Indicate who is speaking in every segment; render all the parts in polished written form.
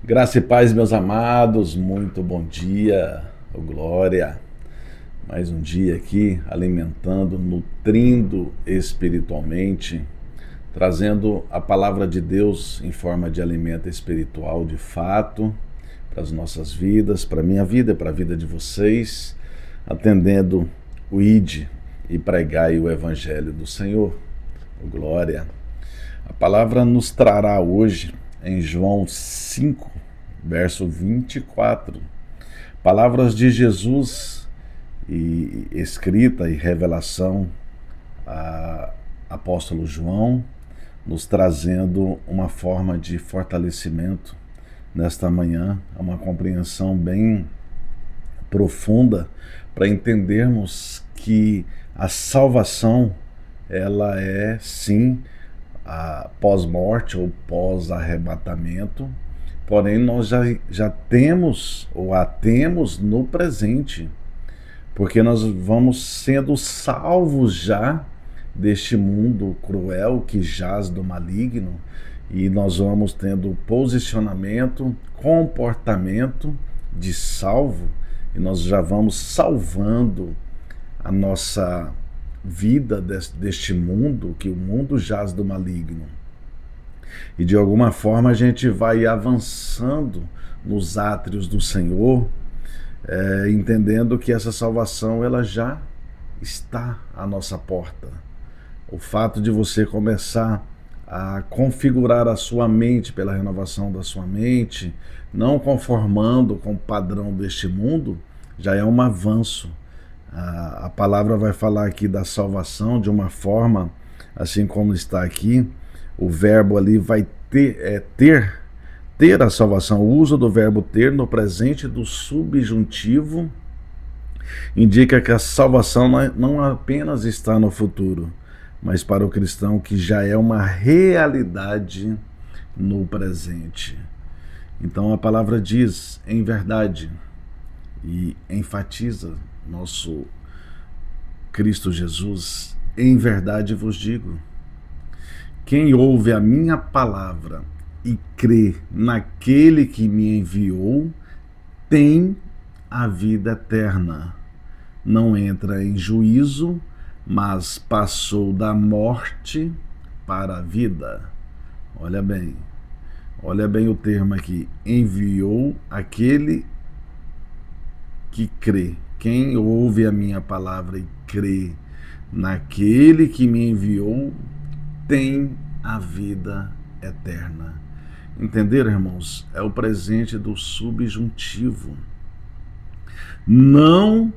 Speaker 1: Graça e paz, meus amados, muito bom dia, glória. Mais um dia aqui, alimentando, nutrindo espiritualmente, trazendo a palavra de Deus em forma de alimento espiritual de fato, para as nossas vidas, para a minha vida e para a vida de vocês, atendendo o ID e pregai o Evangelho do Senhor, glória. A palavra nos trará hoje em João 5, verso 24, palavras de Jesus e escrita e revelação a apóstolo João, nos trazendo uma forma de fortalecimento nesta manhã, uma compreensão bem profunda para entendermos que a salvação ela é sim a pós-morte ou pós-arrebatamento, porém nós já temos ou a temos no presente, porque nós vamos sendo salvos já deste mundo cruel que jaz do maligno, e nós vamos tendo posicionamento, comportamento de salvo, e nós já vamos salvando a nossa vida deste mundo, que o mundo jaz do maligno. E de alguma forma a gente vai avançando nos átrios do Senhor, entendendo que essa salvação ela já está à nossa porta. O fato de você começar a configurar a sua mente pela renovação da sua mente, não conformando com o padrão deste mundo, já é um avanço. A palavra vai falar aqui da salvação de uma forma, assim como está aqui, o verbo ali vai ter a salvação. O uso do verbo ter no presente do subjuntivo indica que a salvação não apenas está no futuro, mas para o cristão que já é uma realidade no presente. Então a palavra diz, em verdade, e enfatiza nosso Cristo Jesus, em verdade vos digo, quem ouve a minha palavra e crê naquele que me enviou, tem a vida eterna. Não entra em juízo, mas passou da morte para a vida. Olha bem o termo aqui, enviou aquele que crê. Quem ouve a minha palavra e crê naquele que me enviou, tem a vida eterna. Entenderam, irmãos? É o presente do subjuntivo. Não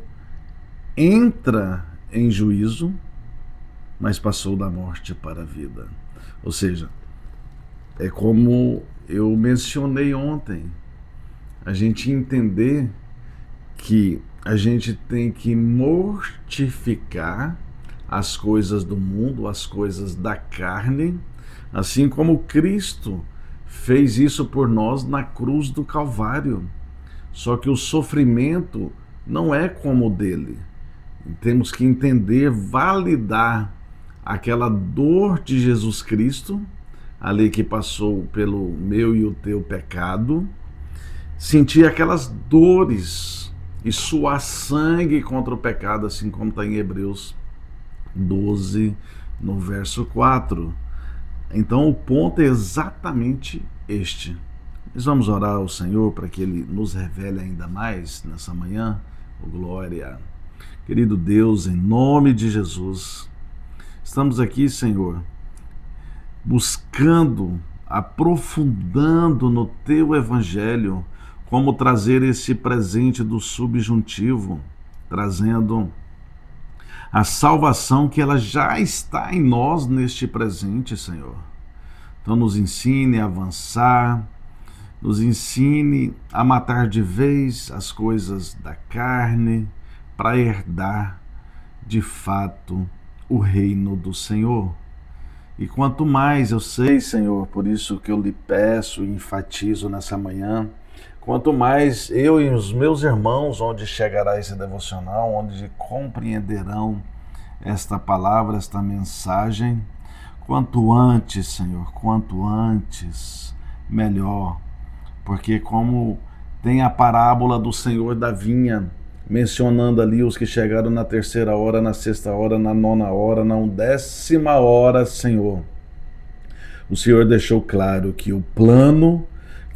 Speaker 1: entra em juízo, mas passou da morte para a vida. Ou seja, é como eu mencionei ontem, a gente entender que a gente tem que mortificar as coisas do mundo, as coisas da carne, assim como Cristo fez isso por nós na cruz do Calvário. Só que o sofrimento não é como o dele. Temos que entender, validar aquela dor de Jesus Cristo, ali que passou pelo meu e o teu pecado, sentir aquelas dores e suar sangue contra o pecado, assim como está em Hebreus 12, no verso 4. Então o ponto é exatamente este. Nós vamos orar ao Senhor para que Ele nos revele ainda mais nessa manhã. Glória. Querido Deus, em nome de Jesus, estamos aqui, Senhor, buscando, aprofundando no Teu Evangelho, como trazer esse presente do subjuntivo, trazendo a salvação que ela já está em nós neste presente, Senhor. Então nos ensine a avançar, nos ensine a matar de vez as coisas da carne, para herdar de fato o reino do Senhor. E quanto mais eu sei, Senhor, por isso que eu lhe peço e enfatizo nessa manhã, quanto mais eu e os meus irmãos, onde chegará esse devocional, onde compreenderão esta palavra, esta mensagem, quanto antes, Senhor, quanto antes, melhor, porque como tem a parábola do Senhor da vinha, mencionando ali os que chegaram na 3ª hora, na 6ª hora, na 9ª hora, na 10ª hora, Senhor. O Senhor deixou claro que o plano,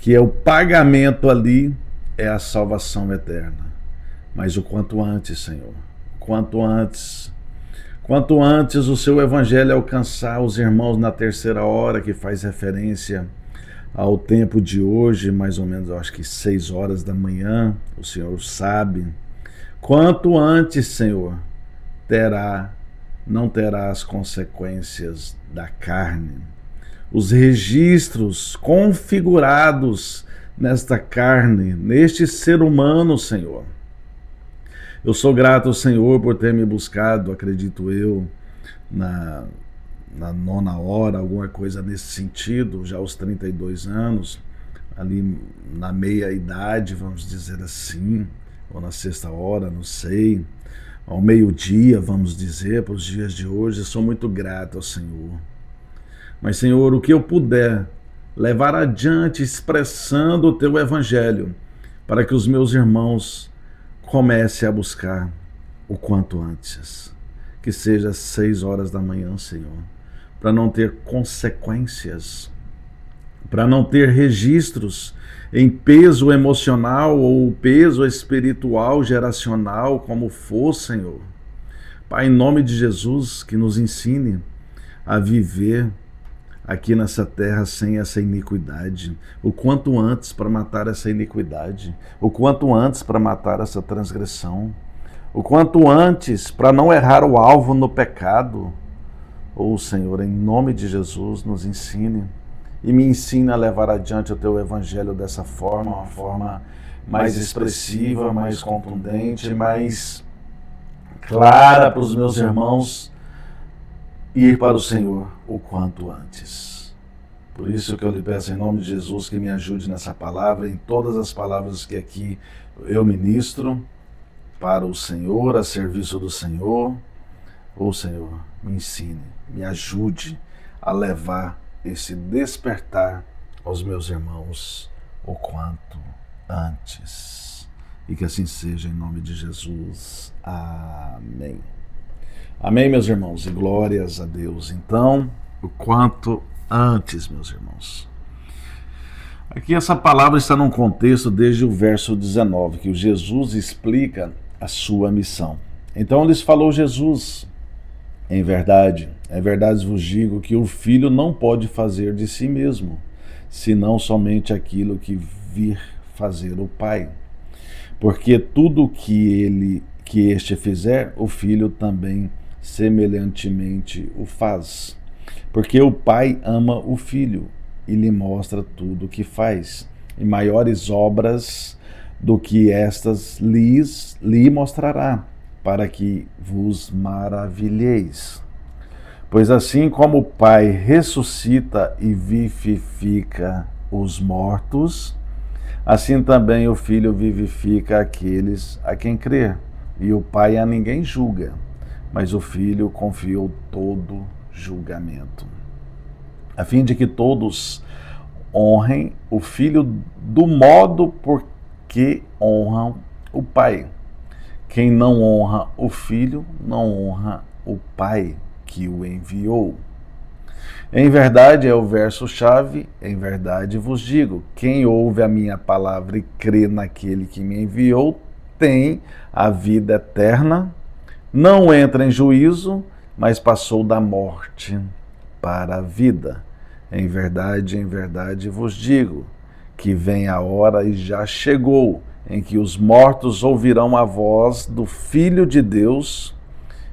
Speaker 1: que é o pagamento ali, é a salvação eterna. Mas o quanto antes, Senhor, quanto antes o seu evangelho alcançar os irmãos na 3ª hora, que faz referência ao tempo de hoje, mais ou menos, eu acho que 6 horas da manhã, o Senhor sabe. Quanto antes, Senhor, não terá as consequências da carne. Os registros configurados nesta carne, neste ser humano, Senhor. Eu sou grato ao Senhor por ter me buscado, acredito eu, na 9ª hora, alguma coisa nesse sentido, já aos 32 anos, ali na meia-idade, vamos dizer assim, ou na 6ª hora, não sei, ao meio-dia, vamos dizer, para os dias de hoje. Eu sou muito grato ao Senhor. Mas, Senhor, o que eu puder levar adiante expressando o Teu Evangelho, para que os meus irmãos comecem a buscar o quanto antes. Que seja 6 horas da manhã, Senhor, para não ter consequências, para não ter registros em peso emocional ou peso espiritual, geracional, como for, Senhor. Pai, em nome de Jesus, que nos ensine a viver aqui nessa terra sem essa iniquidade, o quanto antes para matar essa iniquidade, o quanto antes para matar essa transgressão, o quanto antes para não errar o alvo no pecado. Senhor, em nome de Jesus, nos ensine e me ensina a levar adiante o Teu Evangelho dessa forma, uma forma mais expressiva, mais contundente, mais clara para os meus irmãos ir para o Senhor o quanto antes. Por isso que eu lhe peço em nome de Jesus que me ajude nessa palavra, em todas as palavras que aqui eu ministro para o Senhor, a serviço do Senhor. Senhor, me ensine, me ajude a levar esse despertar aos meus irmãos o quanto antes. E que assim seja em nome de Jesus. Amém. Amém, meus irmãos, e glórias a Deus. Então, o quanto antes, meus irmãos. Aqui essa palavra está num contexto desde o verso 19, que o Jesus explica a sua missão. Então lhes falou Jesus: em verdade vos digo que o Filho não pode fazer de si mesmo, senão somente aquilo que vir fazer o Pai. Porque tudo que este fizer, o Filho também semelhantemente o faz. Porque o Pai ama o Filho e lhe mostra tudo o que faz, e maiores obras do que estas lhe mostrará, para que vos maravilheis. Pois assim como o Pai ressuscita e vivifica os mortos, assim também o Filho vivifica aqueles a quem crer. E o Pai a ninguém julga, mas o Filho confiou todo julgamento, a fim de que todos honrem o Filho do modo por que honram o Pai. Quem não honra o Filho, não honra o Pai que o enviou. Em verdade, é o verso-chave, em verdade vos digo, quem ouve a minha palavra e crê naquele que me enviou, tem a vida eterna, não entra em juízo, mas passou da morte para a vida. Em verdade vos digo, que vem a hora e já chegou, em que os mortos ouvirão a voz do Filho de Deus,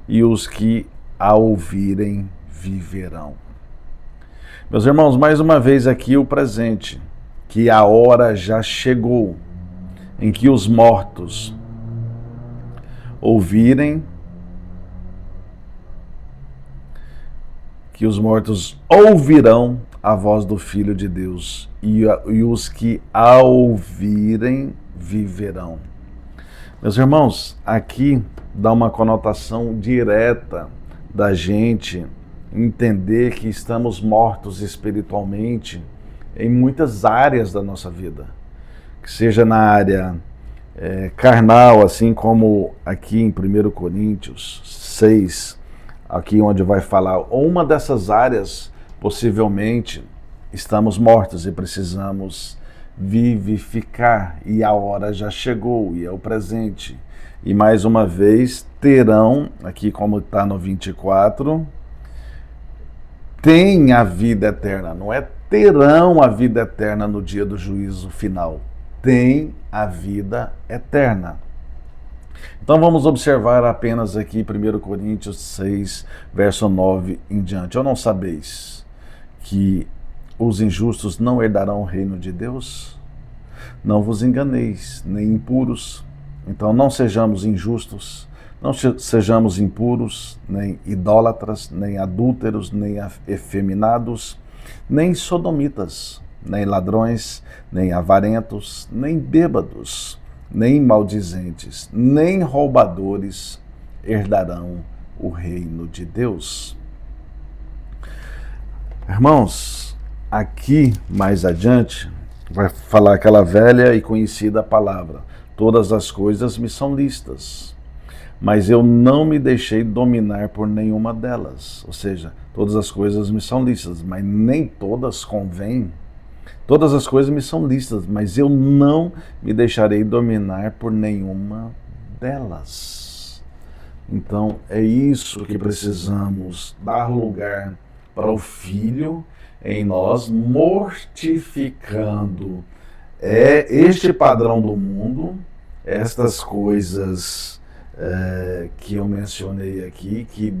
Speaker 1: e os que a ouvirem viverão. Meus irmãos, mais uma vez aqui o presente, que a hora já chegou, em que os mortos ouvirão a voz do Filho de Deus, e os que a ouvirem viverão. Meus irmãos, aqui dá uma conotação direta da gente entender que estamos mortos espiritualmente em muitas áreas da nossa vida. que seja na área carnal, assim como aqui em 1 Coríntios 6, aqui onde vai falar, ou uma dessas áreas, possivelmente, estamos mortos e precisamos vivificar, e a hora já chegou, e é o presente. E mais uma vez, terão, aqui como está no 24, tem a vida eterna, não é terão a vida eterna no dia do juízo final, tem a vida eterna. Então vamos observar apenas aqui 1 Coríntios 6, verso 9 em diante. Ou não sabeis que os injustos não herdarão o reino de Deus? Não vos enganeis, nem impuros. Então não sejamos injustos, não sejamos impuros, nem idólatras, nem adúlteros, nem efeminados, nem sodomitas, nem ladrões, nem avarentos, nem bêbados, nem maldizentes, nem roubadores herdarão o reino de Deus. Irmãos, aqui mais adiante vai falar aquela velha e conhecida palavra: todas as coisas me são lícitas, mas eu não me deixei dominar por nenhuma delas. Ou seja, todas as coisas me são lícitas, mas nem todas convêm. Todas as coisas me são lícitas, mas eu não me deixarei dominar por nenhuma delas. Então, é isso que precisamos dar lugar para o Filho em nós, mortificando este padrão do mundo, estas coisas que eu mencionei aqui, que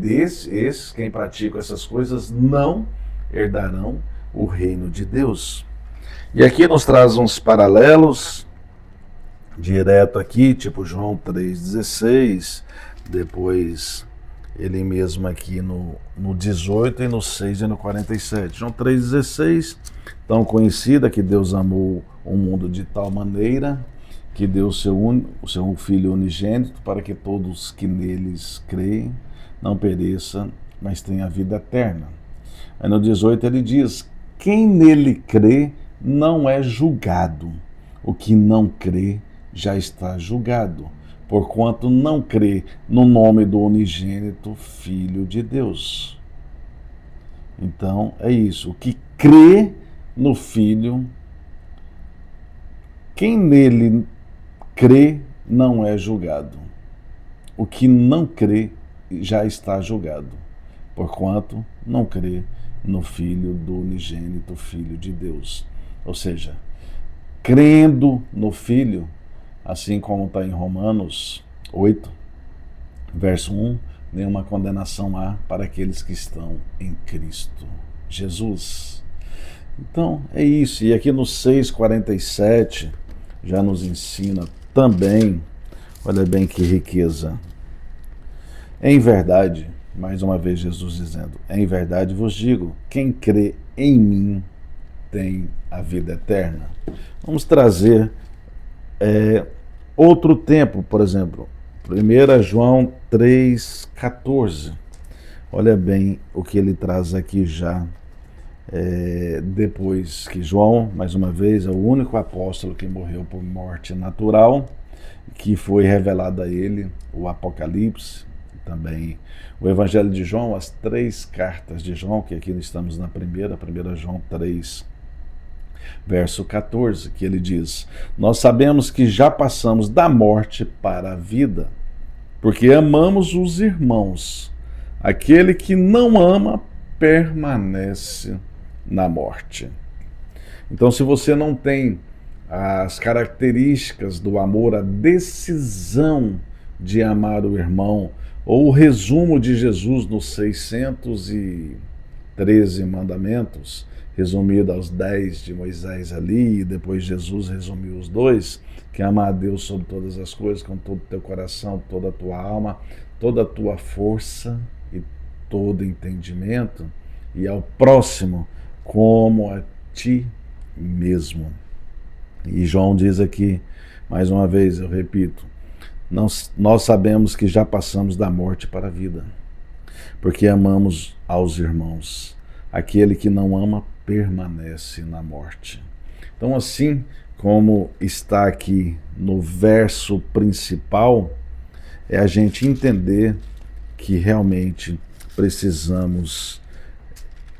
Speaker 1: quem pratica essas coisas não herdarão o reino de Deus. E aqui nos traz uns paralelos, direto aqui, tipo João 3,16, depois ele mesmo aqui no 18 e no 6 e no 47. João 3,16, tão conhecida, que Deus amou o mundo de tal maneira que deu o seu Filho unigênito, para que todos que neles creem não pereçam, mas tenham a vida eterna. Aí no 18 ele diz: quem nele crê não é julgado. O que não crê já está julgado, porquanto não crê no nome do unigênito Filho de Deus. Então é isso. O que crê no Filho, quem nele crê não é julgado. O que não crê já está julgado, porquanto não crê no Filho do unigênito Filho de Deus. Ou seja, crendo no Filho, assim como está em Romanos 8, verso 1, nenhuma condenação há para aqueles que estão em Cristo Jesus. Então, é isso. E aqui no 6,47 já nos ensina também, olha bem que riqueza. Em verdade, mais uma vez Jesus dizendo, em verdade vos digo, quem crê em mim tem a vida eterna. Vamos trazer outro tempo, por exemplo, 1 João 3,14. Olha bem o que ele traz aqui já, depois que João, mais uma vez, é o único apóstolo que morreu por morte natural, que foi revelado a ele o Apocalipse, também o Evangelho de João, as 3 cartas de João, que aqui estamos na 1 João 3, verso 14, que ele diz: nós sabemos que já passamos da morte para a vida, porque amamos os irmãos. Aquele que não ama permanece na morte. Então, se você não tem as características do amor, a decisão de amar o irmão, ou o resumo de Jesus nos 613 mandamentos, resumido aos 10 de Moisés ali, e depois Jesus resumiu os 2, que é amar a Deus sobre todas as coisas, com todo o teu coração, toda a tua alma, toda a tua força e todo entendimento, e ao próximo como a ti mesmo. E João diz aqui, mais uma vez, eu repito, nós sabemos que já passamos da morte para a vida, porque amamos aos irmãos. Aquele que não ama permanece na morte. Então, assim como está aqui no verso principal, é a gente entender que realmente precisamos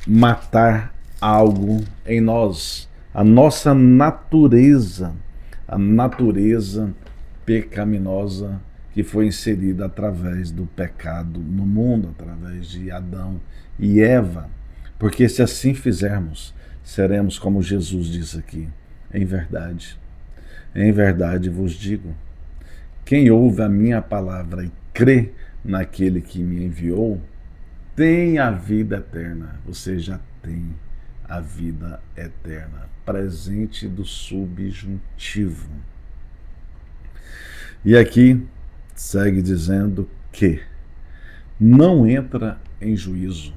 Speaker 1: matar algo em nós, a nossa natureza, a natureza pecaminosa que foi inserida através do pecado no mundo, através de Adão e Eva. Porque se assim fizermos, seremos como Jesus disse aqui, em verdade vos digo, quem ouve a minha palavra e crê naquele que me enviou, tem a vida eterna. Você já tem a vida eterna. Presente do subjuntivo. E aqui segue dizendo que não entra em juízo,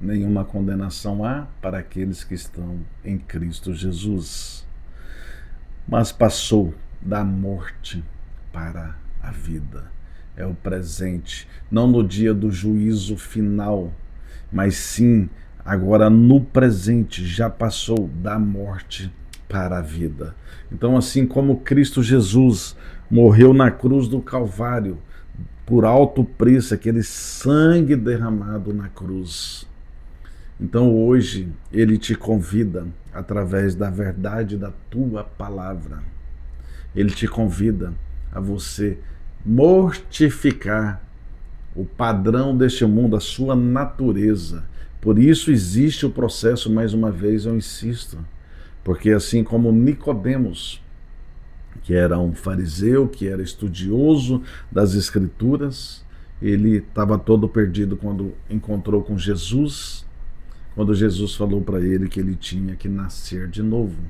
Speaker 1: nenhuma condenação há para aqueles que estão em Cristo Jesus, mas passou da morte para a vida. É o presente, não no dia do juízo final, mas sim agora no presente, já passou da morte para a vida. Então, assim como Cristo Jesus morreu na cruz do Calvário, por alto preço, aquele sangue derramado na cruz. Então hoje ele te convida, através da verdade da tua palavra, ele te convida a você mortificar o padrão deste mundo, a sua natureza. Por isso existe o processo, mais uma vez eu insisto, porque assim como Nicodemos, que era um fariseu, que era estudioso das Escrituras, ele estava todo perdido quando encontrou com Jesus, quando Jesus falou para ele que ele tinha que nascer de novo.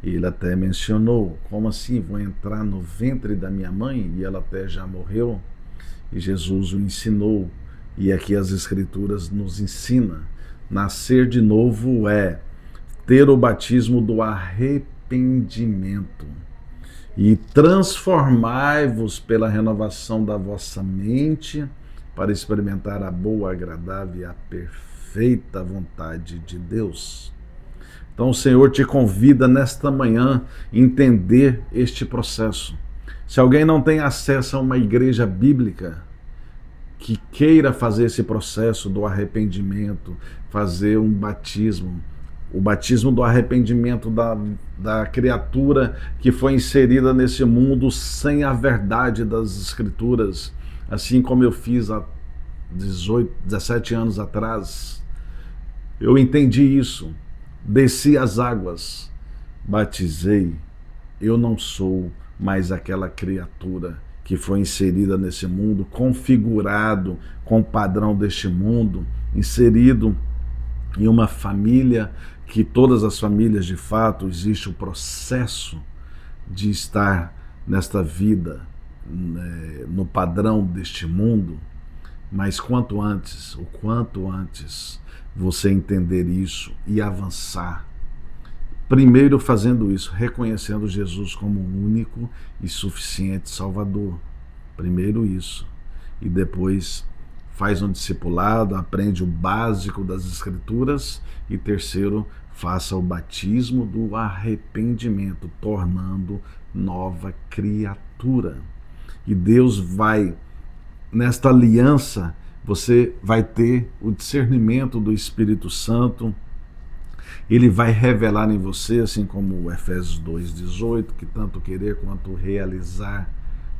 Speaker 1: E ele até mencionou, como assim, vou entrar no ventre da minha mãe e ela até já morreu? E Jesus o ensinou, e aqui as Escrituras nos ensinam, nascer de novo é ter o batismo do arrependimento. E transformai-vos pela renovação da vossa mente para experimentar a boa, agradável e a perfeita vontade de Deus. Então o Senhor te convida nesta manhã a entender este processo. Se alguém não tem acesso a uma igreja bíblica que queira fazer esse processo do arrependimento, fazer um batismo, o batismo do arrependimento da criatura que foi inserida nesse mundo sem a verdade das Escrituras, assim como eu fiz há 17 anos atrás. Eu entendi isso, desci as águas, batizei, eu não sou mais aquela criatura que foi inserida nesse mundo, configurado com o padrão deste mundo, inserido em uma família, que todas as famílias de fato existe o processo de estar nesta vida, no padrão deste mundo, mas o quanto antes você entender isso e avançar, primeiro fazendo isso, reconhecendo Jesus como o único e suficiente Salvador, primeiro isso, e depois faz um discipulado, aprende o básico das Escrituras e terceiro, faça o batismo do arrependimento, tornando nova criatura. E Deus vai, nesta aliança, você vai ter o discernimento do Espírito Santo, ele vai revelar em você, assim como o Efésios 2,18, que tanto querer quanto realizar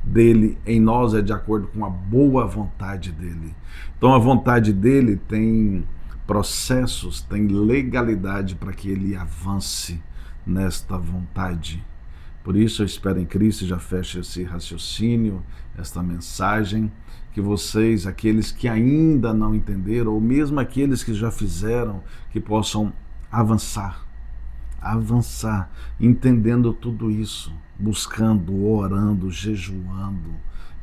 Speaker 1: dele em nós é de acordo com a boa vontade dele. Então a vontade dele tem processos, tem legalidade para que ele avance nesta vontade. Por isso eu espero em Cristo, já fecho esse raciocínio, esta mensagem, que vocês, aqueles que ainda não entenderam, ou mesmo aqueles que já fizeram, que possam avançar, entendendo tudo isso, buscando, orando, jejuando,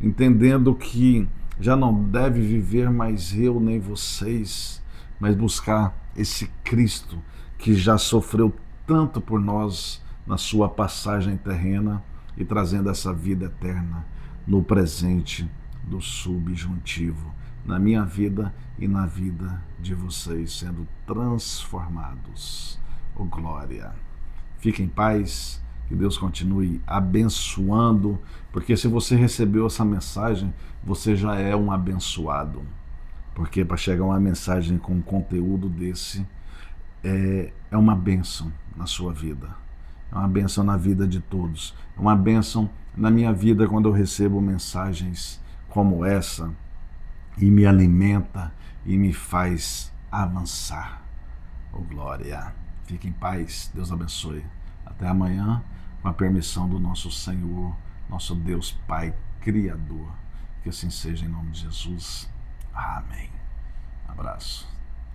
Speaker 1: entendendo que já não deve viver mais eu nem vocês, mas buscar esse Cristo que já sofreu tanto por nós na sua passagem terrena e trazendo essa vida eterna no presente do subjuntivo, na minha vida e na vida de vocês, sendo transformados. Oh glória! Fique em paz, Que Deus continue abençoando, porque se você recebeu essa mensagem, você já é um abençoado. Porque para chegar uma mensagem com um conteúdo desse, é uma bênção na sua vida. É uma bênção na vida de todos. É uma bênção na minha vida quando eu recebo mensagens como essa e me alimenta e me faz avançar. Oh, glória! Fique em paz. Deus abençoe. Até amanhã, com a permissão do nosso Senhor, nosso Deus Pai Criador. Que assim seja em nome de Jesus. Amém. Abraço.